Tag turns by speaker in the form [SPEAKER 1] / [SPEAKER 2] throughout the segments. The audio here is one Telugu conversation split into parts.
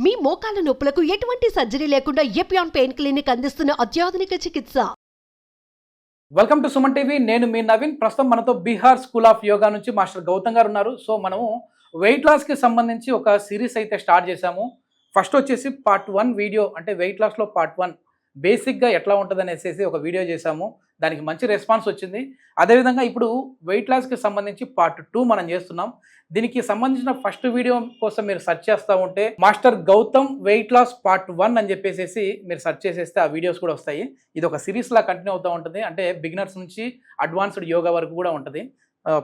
[SPEAKER 1] మీ మోకాల నొప్పులకు ఎటువంటి సర్జరీ లేకుండా ఎపియాన్ పెయిన్ క్లినిక్ అందిస్తున్న అత్యాధునిక చికిత్స.
[SPEAKER 2] Welcome to Suman TV. నేను మీ నవీన్. ప్రస్తుతం మనతో బీహార్ స్కూల్ ఆఫ్ యోగా నుంచి మాస్టర్ గౌతమ్ గారు ఉన్నారు. సో మనము వెయిట్ లాస్కి సంబంధించి ఒక సిరీస్ అయితే స్టార్ట్ చేశాము. ఫస్ట్ వచ్చేసి పార్ట్ 1 వీడియో, అంటే వెయిట్ లాస్లో పార్ట్ 1 బేసిక్గా ఎట్లా ఉంటుంది అనేసి ఒక వీడియో చేశాము. దానికి మంచి రెస్పాన్స్ వచ్చింది. అదేవిధంగా ఇప్పుడు వెయిట్ లాస్కి సంబంధించి పార్ట్ 2 మనం చేస్తున్నాం. దీనికి సంబంధించిన ఫస్ట్ వీడియో కోసం మీరు సెర్చ్ చేస్తూ ఉంటే master Gautam weight loss part 1 అని చెప్పేసి మీరు సెర్చ్ చేసేస్తే ఆ వీడియోస్ కూడా వస్తాయి. ఇది ఒక సిరీస్ లా కంటిన్యూ అవుతూ ఉంటుంది. అంటే బిగినర్స్ నుంచి అడ్వాన్స్డ్ యోగా వరకు కూడా ఉంటుంది.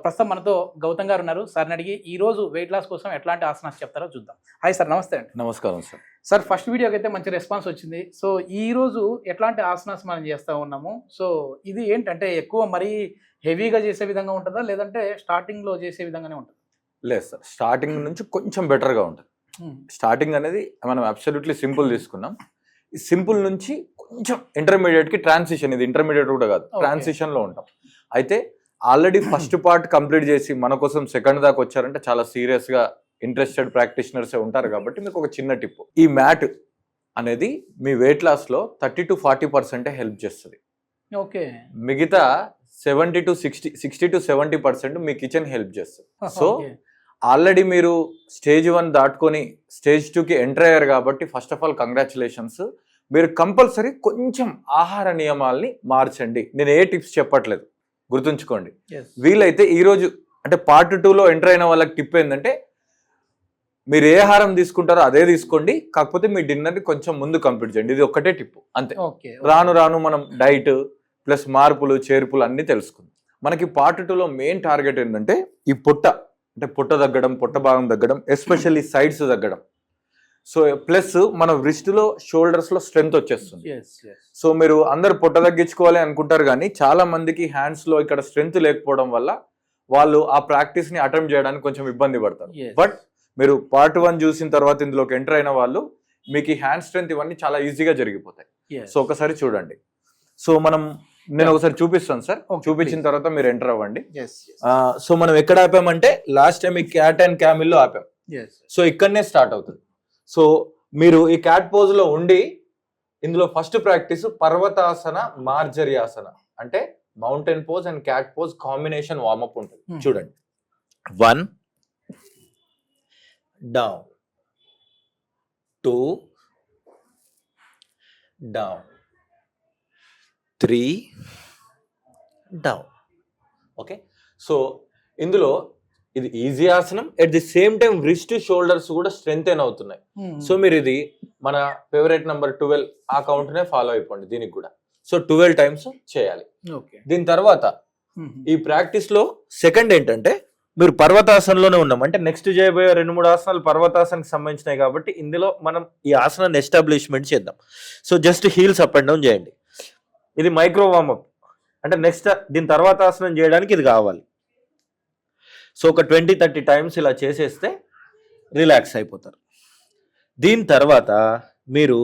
[SPEAKER 2] ప్రస్తుతం మనతో గౌతమ్ గారు ఉన్నారు. సార్ని అడిగి ఈ రోజు వెయిట్ లాస్ కోసం ఎట్లాంటి ఆసనాస్ చెప్తారో చూద్దాం. హాయ్ సార్, నమస్తే అండి.
[SPEAKER 3] నమస్కారం సార్.
[SPEAKER 2] సార్, ఫస్ట్ వీడియోకి అయితే మంచి రెస్పాన్స్ వచ్చింది. సో ఈ రోజు ఎట్లాంటి ఆసనాస్ మనం చేస్తూ ఉన్నాము? సో ఇది ఏంటంటే ఎక్కువ మరీ హెవీగా చేసే విధంగా ఉంటుందా, లేదంటే స్టార్టింగ్లో చేసే విధంగానే ఉంటుంది?
[SPEAKER 3] లేదు సార్, స్టార్టింగ్ నుంచి కొంచెం బెటర్గా ఉంటుంది. స్టార్టింగ్ అనేది మనం అబ్సల్యూట్లీ సింపుల్ తీసుకున్నాం. ఈ సింపుల్ నుంచి కొంచెం ఇంటర్మీడియట్కి ట్రాన్సిషన్, ఇది ఇంటర్మీడియట్ కూడా కాదు, ట్రాన్సిషన్లో ఉంటాం. అయితే ఆల్రెడీ ఫస్ట్ పార్ట్ కంప్లీట్ చేసి మన కోసం సెకండ్ దాకా వచ్చారంటే చాలా సీరియస్గా ఇంట్రెస్టెడ్ ప్రాక్టీషనర్సే ఉంటారు. కాబట్టి మీకు ఒక చిన్న టిప్, ఈ మ్యాట్ అనేది మీ వెయిట్ లాస్లో 30 to 40% హెల్ప్ చేస్తుంది.
[SPEAKER 2] ఓకే,
[SPEAKER 3] మిగతా 60 to 70% మీ కిచెన్ హెల్ప్ చేస్తుంది. సో ఆల్రెడీ మీరు స్టేజ్ 1 దాటుకొని స్టేజ్ 2కి ఎంటర్ అయ్యారు కాబట్టి ఫస్ట్ ఆఫ్ ఆల్ కంగ్రాచులేషన్స్. మీరు కంపల్సరీ కొంచెం ఆహార నియమాల్ని మార్చండి. నేను ఏ టిప్స్ చెప్పట్లేదు, గుర్తుంచుకోండి. వీలైతే ఈరోజు అంటే పార్ట్ 2లో ఎంటర్ అయిన వాళ్ళకి టిప్ ఏంటంటే, మీరు ఏ ఆహారం తీసుకుంటారో అదే తీసుకోండి, కాకపోతే మీ డిన్నర్ని కొంచెం ముందు కంప్లీట్ చేయండి. ఇది ఒక్కటే టిప్ అంతే. రాను రాను మనం డైట్ ప్లస్ మార్పులు చేర్పులు అన్నీ తెలుసుకుందాం. మనకి పార్ట్ 2లో మెయిన్ టార్గెట్ ఏంటంటే ఈ పొట్ట తగ్గడం, పొట్ట భాగం తగ్గడం, ఎస్పెషల్లీ సైడ్స్ తగ్గడం. సో ప్లస్ మన రిస్ట్లో షోల్డర్స్లో స్ట్రెంగ్త్ వచ్చేస్తుంది. సో మీరు అందరు పొట్ట తగ్గించుకోవాలి అనుకుంటారు, కానీ చాలా మందికి హ్యాండ్స్లో ఇక్కడ స్ట్రెంగ్త్ లేకపోవడం వల్ల వాళ్ళు ఆ ప్రాక్టీస్ని అటెంప్ట్ చేయడానికి కొంచెం ఇబ్బంది పడతారు. బట్ మీరు పార్ట్ 1 చూసిన తర్వాత ఇందులోకి ఎంటర్ అయిన వాళ్ళు మీకు ఈ హ్యాండ్ స్ట్రెంగ్త్ ఇవన్నీ చాలా ఈజీగా జరిగిపోతాయి. సో ఒకసారి చూడండి. సో నేను ఒకసారి చూపిస్తాను సార్, చూపించిన తర్వాత మీరు ఎంటర్ అవ్వండి. సో మనం ఎక్కడ ఆపామంటే లాస్ట్ టైం ఈ క్యాట్ అండ్ క్యామిల్లో ఆపాం. సో ఇక్కడనే స్టార్ట్ అవుతుంది. సో మీరు ఈ క్యాట్ పోజ్ లో ఉండి ఇందులో ఫస్ట్ ప్రాక్టీస్ పర్వతాసన మార్జర్యాసన, అంటే mountain pose and cat pose combination warmup ఉంటుంది. చూడండి, 1 down, 2 down, 3 down. Okay, so ఇందులో ఇది ఈజీ ఆసనం, at the same time wrist shoulders కూడా స్ట్రెంగ్తెన్ అవుతున్నాయి. సో మీరు ఇది మన ఫేవరెట్ నెంబర్ 12 ఆ కౌంట్ నే ఫాలో అయిపోండి దీనికి కూడా. సో 12 టైమ్స్ చేయాలి. దీని తర్వాత ఈ ప్రాక్టీస్ లో సెకండ్ ఏంటంటే, మీరు పర్వతాసనలోనే ఉన్నాం అంటే నెక్స్ట్ చేయబోయే 2-3 ఆసనాలు పర్వతాసనకి సంబంధించినవి కాబట్టి ఇందులో మనం ఈ ఆసనాన్ని ఎస్టాబ్లిష్మెంట్ చేద్దాం. So just heels up and down చేయండి. ఇది మైక్రో వార్మప్, అంటే నెక్స్ట్ దీని తర్వాత ఆసనం చేయడానికి ఇది కావాలి. సో ఒక 20-30 టైమ్స్ ఇలా చేసేస్తే రిలాక్స్ అయిపోతారు. దీని తర్వాత మీరు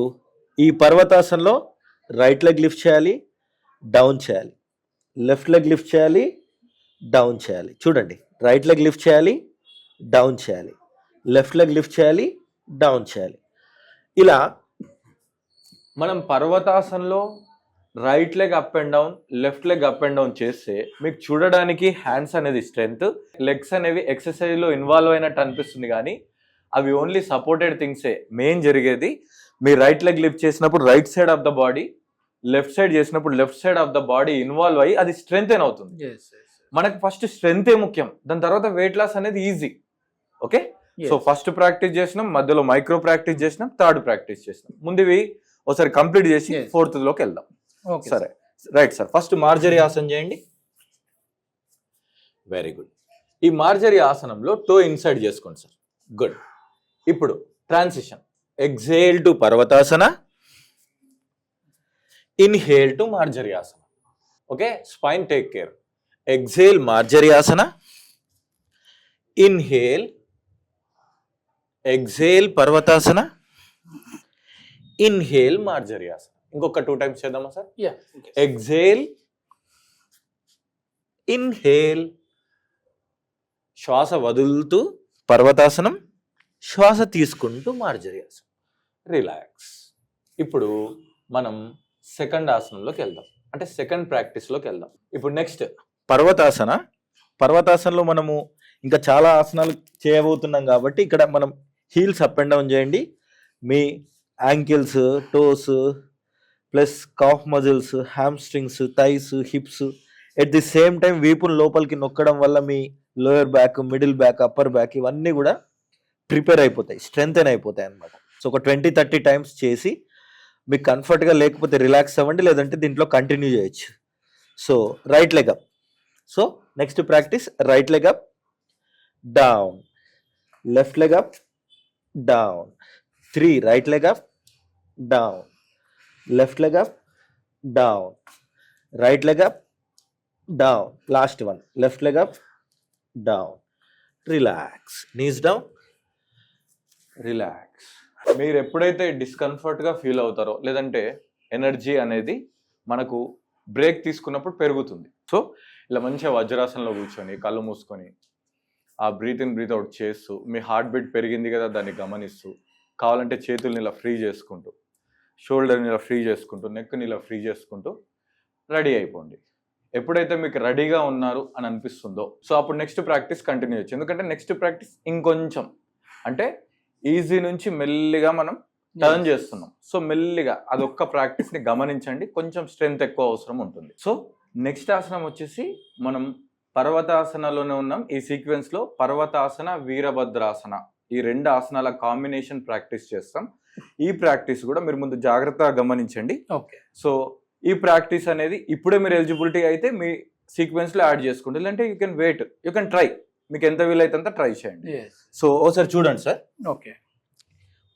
[SPEAKER 3] ఈ పర్వతాసనలో రైట్ లెగ్ లిఫ్ట్ చేయాలి, డౌన్ చేయాలి, లెఫ్ట్ లెగ్ లిఫ్ట్ చేయాలి, డౌన్ చేయాలి. చూడండి, రైట్ లెగ్ లిఫ్ట్ చేయాలి, డౌన్ చేయాలి, లెఫ్ట్ లెగ్ లిఫ్ట్ చేయాలి, డౌన్ చేయాలి. ఇలా మనం పర్వతాసనలో right leg up and down, left leg up and down చేస్తే మీకు చూడడానికి హ్యాండ్స్ అనేది స్ట్రెంగ్త్, లెగ్స్ అనేవి ఎక్సర్సైజ్లో ఇన్వాల్వ్ అయినట్టు అనిపిస్తుంది, కానీ అవి ఓన్లీ సపోర్టెడ్ థింగ్సే. మెయిన్ జరిగేది మీ రైట్ లెగ్ లిఫ్ట్ చేసినప్పుడు right side of the body, left side చేసినప్పుడు left side of the body involve అయ్యి అది స్ట్రెంగ్తెన్ అవుతుంది. మనకు ఫస్ట్ స్ట్రెంగ్తే ముఖ్యం, దాని తర్వాత వెయిట్ లాస్ అనేది easy. Okay, so first practice చేసినాం, మధ్యలో మైక్రో ప్రాక్టీస్ చేసినాం, థర్డ్ ప్రాక్టీస్ చేసినాం. ముందువి ఒకసారి కంప్లీట్ చేసి 4th లోకి వెళ్దాం. సరే, రైట్ సార్. ఫస్ట్ మార్జరీ ఆసనం చేయండి. Very good. ఈ మార్జరీ ఆసనంలో టో ఇన్సైడ్ చేసుకోండి సార్. గుడ్. ఇప్పుడు ట్రాన్సిషన్, ఎక్సేల్ టు పర్వతాసన, ఇన్హేల్ టు మార్జరీ ఆసన. Okay, spine take care. Exhale మార్జరీ ఆసన, ఇన్హేల్, ఎక్సేల్ పర్వతాసన, ఇన్హేల్ మార్జరీ ఆసన. ఇంకొక 2 టైమ్స్ చేద్దామా సార్? ఎక్సేల్, ఇన్హేల్, శ్వాస వదులుతూ పర్వతాసనం, శ్వాస తీసుకుంటూ మార్జరీ ఆసనం. రిలాక్స్. ఇప్పుడు మనం సెకండ్ ఆసనంలోకి వెళ్దాం, అంటే సెకండ్ ప్రాక్టీస్లోకి వెళ్దాం. ఇప్పుడు నెక్స్ట్ పర్వతాసన. పర్వతాసనలో మనము ఇంకా చాలా ఆసనాలు చేయబోతున్నాం కాబట్టి ఇక్కడ మనం హీల్స్ అప్ అండ్ డౌన్ చేయండి. మీ ankles, toes plus calf muscles, hamstrings, thighs, hips at the same time వీపును లోపలికి నొక్కడం వల్ల మీ lower back, middle back, upper back ఇవన్నీ కూడా ప్రిపేర్ అయిపోతాయి, స్ట్రెంగ్తెన్ అయిపోతాయి అన్నమాట. సో ఒక 20-30 టైమ్స్ చేసి మీకు కంఫర్ట్గా లేకపోతే రిలాక్స్ అవ్వండి, లేదంటే దీంట్లో కంటిన్యూ చేయొచ్చు. So right leg up. So next practice right leg up, down, left leg up, down, 3 right leg up, down, left leg up, down, right leg up, down, last one left leg up, down, relax, knees down, relax. మీరు ఎప్పుడైతే డిస్కంఫర్ట్గా ఫీల్ అవుతారో, లేదంటే ఎనర్జీ అనేది మనకు బ్రేక్ తీసుకున్నప్పుడు పెరుగుతుంది. సో ఇలా మంచిగా వజ్రాసనంలో కూర్చొని కళ్ళు మూసుకొని ఆ బ్రీత్ ఇన్ బ్రీత్ అవుట్ చేస్తూ మీ హార్ట్ బీట్ పెరిగింది కదా దాన్ని గమనిస్తూ, కావాలంటే చేతుల్ని ఇలా ఫ్రీ చేసుకుంటూ, షోల్డర్ని ఇలా ఫ్రీ చేసుకుంటూ, నెక్ని ఇలా ఫ్రీ చేసుకుంటూ రెడీ అయిపోండి. ఎప్పుడైతే మీకు రెడీగా ఉన్నారు అని అనిపిస్తుందో సో అప్పుడు నెక్స్ట్ ప్రాక్టీస్ కంటిన్యూ చేయొచ్చు. ఎందుకంటే నెక్స్ట్ ప్రాక్టీస్ ఇంకొంచెం అంటే ఈజీ నుంచి మెల్లిగా మనం టర్న్ చేస్తున్నాం. సో మెల్లిగా అదొక్క ప్రాక్టీస్ని గమనించండి, కొంచెం స్ట్రెంగ్త్ ఎక్కువ అవసరం ఉంటుంది. సో నెక్స్ట్ ఆసనం వచ్చేసి మనం పర్వతాసనలోనే ఉన్నాం. ఈ సీక్వెన్స్లో పర్వతాసన, వీరభద్రాసన ఈ 2 ఆసనాల కాంబినేషన్ ప్రాక్టీస్ చేస్తాం. ఈ ప్రాక్టీస్ కూడా మీరు ముందు జాగ్రత్తగా గమనించండి.
[SPEAKER 2] ఓకే.
[SPEAKER 3] సో ఈ ప్రాక్టీస్ అనేది ఇప్పుడే మీరు ఎలిజిబిలిటీ అయితే మీ సీక్వెన్స్లో యాడ్ చేసుకోండి, లేదంటే you can wait, you can try, మీకు ఎంత వీలైతే అంత ట్రై చేయండి. సో ఒకసారి చూడండి sir.
[SPEAKER 2] Okay.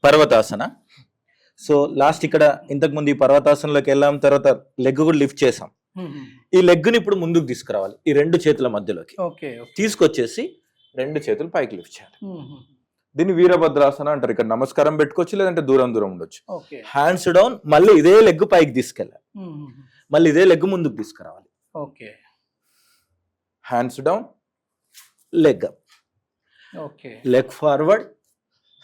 [SPEAKER 3] Parvatasana. So last ఇక్కడ ఇంతకుముందు ఈ పర్వతాసనలోకి వెళ్ళాం, తర్వాత లెగ్ కూడా లిఫ్ట్ చేసాం. ఈ లెగ్ని ఇప్పుడు ముందుకు తీసుకురావాలి, ఈ 2 చేతుల మధ్యలోకి తీసుకొచ్చేసి 2 చేతులు పైకి లిఫ్ట్ చేయాలి. దీన్ని వీరభద్రాసన అంటారు. ఇక్కడ నమస్కారం పెట్టుకోవచ్చు, లేదంటే దూరం ఉండొచ్చు. హ్యాండ్స్ డౌన్, మళ్ళీ ఇదే లెగ్ పైకి తీసుకెళ్ళాలి, మళ్ళీ ఇదే లెగ్ ముందుకు తీసుకురావాలి.
[SPEAKER 2] Okay.
[SPEAKER 3] Hands down, leg up,
[SPEAKER 2] okay,
[SPEAKER 3] leg forward,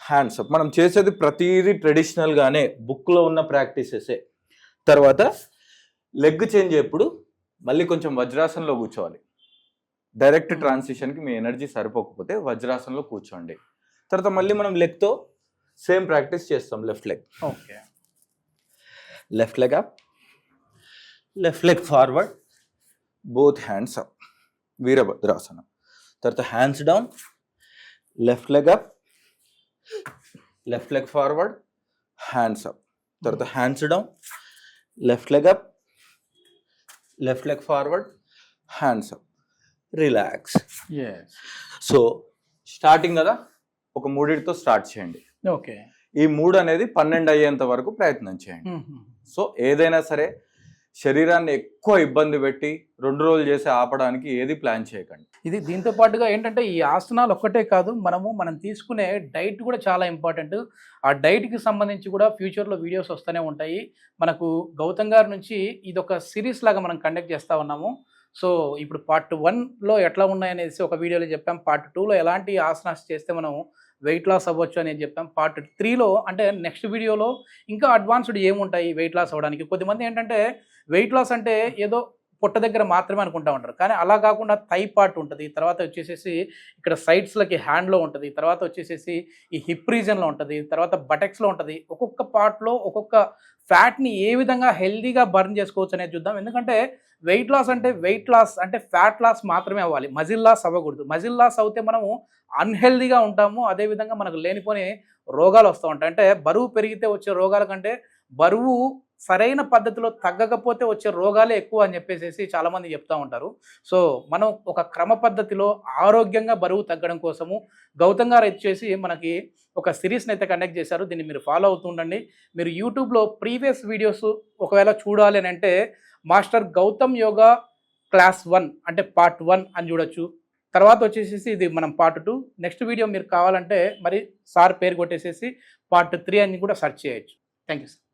[SPEAKER 3] hands up. మనం చేసేది ప్రతిదీ ట్రెడిషనల్ గానే బుక్ లో ఉన్న ప్రాక్టీసెసే. తర్వాత లెగ్ చేంజ్ ఎప్పుడు మళ్ళీ కొంచెం వజ్రాసనంలో కూర్చోవాలి. డైరెక్ట్ ట్రాన్సిషన్కి మీ ఎనర్జీ సరిపోకపోతే వజ్రాసనంలో కూర్చోండి. తర్వాత మళ్ళీ మనం లెగ్తో సేమ్ ప్రాక్టీస్ చేస్తాం. Left leg,
[SPEAKER 2] okay,
[SPEAKER 3] left leg up, left leg forward, both hands up, వీరభద్రాసనం. తర్వాత hands down, left leg up, left leg forward, hands up. తర్వాత hands down, left leg up, left leg forward, hands up, relax. So starting కదా, ఒక 3తో స్టార్ట్ చేయండి.
[SPEAKER 2] ఓకే.
[SPEAKER 3] ఈ 3 అనేది 12 అయ్యేంత వరకు ప్రయత్నం చేయండి. సో ఏదైనా సరే శరీరాన్ని ఎక్కువ ఇబ్బంది పెట్టి 2 రోజులు చేసి ఆపడానికి ఏది ప్లాన్ చేయకండి.
[SPEAKER 2] ఇది దీంతో పాటుగా ఏంటంటే ఈ ఆసనాలు ఒక్కటే కాదు, మనం తీసుకునే డైట్ కూడా చాలా ఇంపార్టెంట్. ఆ డైట్కి సంబంధించి కూడా ఫ్యూచర్లో వీడియోస్ వస్తూనే ఉంటాయి. మనకు గౌతమ్ గారి నుంచి ఇది ఒక సిరీస్ లాగా మనం కండక్ట్ చేస్తూ ఉన్నాము. సో ఇప్పుడు పార్ట్ 1లో ఎట్లా ఉన్నాయనేసి ఒక వీడియోలో చెప్పాం. పార్ట్ 2లో ఎలాంటి ఆసనాస్ చేస్తే మనం వెయిట్ లాస్ అవ్వచ్చు అనేది చెప్పాం. పార్ట్ 3లో అంటే నెక్స్ట్ వీడియోలో ఇంకా అడ్వాన్స్డ్ ఏముంటాయి వెయిట్ లాస్ అవ్వడానికి. కొద్దిమంది ఏంటంటే వెయిట్ లాస్ అంటే ఏదో పొట్ట దగ్గర మాత్రమే అనుకుంటా ఉంటారు, కానీ అలా కాకుండా థై పార్ట్ ఉంటుంది, తర్వాత వచ్చేసేసి ఇక్కడ సైడ్స్లకి హ్యాండ్లో ఉంటుంది, తర్వాత వచ్చేసేసి ఈ హిప్ రీజన్లో ఉంటుంది, తర్వాత బటెక్స్లో ఉంటుంది. ఒక్కొక్క పార్ట్లో ఒక్కొక్క ఫ్యాట్ని ఏ విధంగా హెల్దీగా బర్న్ చేసుకోవచ్చు అనేది చూద్దాం. ఎందుకంటే వెయిట్ లాస్ అంటే ఫ్యాట్ లాస్ మాత్రమే అవ్వాలి, మజిల్ లాస్ అవ్వకూడదు. మజిల్ లాస్ అవుతే మనము అన్హెల్దీగా ఉంటాము, అదేవిధంగా మనకు లేనిపోని రోగాలు వస్తూ ఉంటాయి. అంటే బరువు పెరిగితే వచ్చే రోగాల కంటే బరువు సరైన పద్ధతిలో తగ్గకపోతే వచ్చే రోగాలే ఎక్కువ అని చెప్పేసి చాలామంది చెప్తూ ఉంటారు. సో మనం ఒక క్రమ పద్ధతిలో ఆరోగ్యంగా బరువు తగ్గడం కోసము గౌతమ్ గారు వచ్చేసి మనకి ఒక సిరీస్ని అయితే కండక్ట్ చేశారు. దీన్ని మీరు ఫాలో అవుతుండండి. మీరు యూట్యూబ్లో ప్రీవియస్ వీడియోస్ ఒకవేళ చూడాలి అని అంటే మాస్టర్ గౌతమ్ యోగా క్లాస్ 1 అంటే పార్ట్ 1 అని చూడొచ్చు. తర్వాత వచ్చేసేసి ఇది మనం పార్ట్ 2. నెక్స్ట్ వీడియో మీరు కావాలంటే మరి సార్ పేరు కొట్టేసేసి పార్ట్ 3 అని కూడా సెర్చ్ చేయొచ్చు. Thank you sir.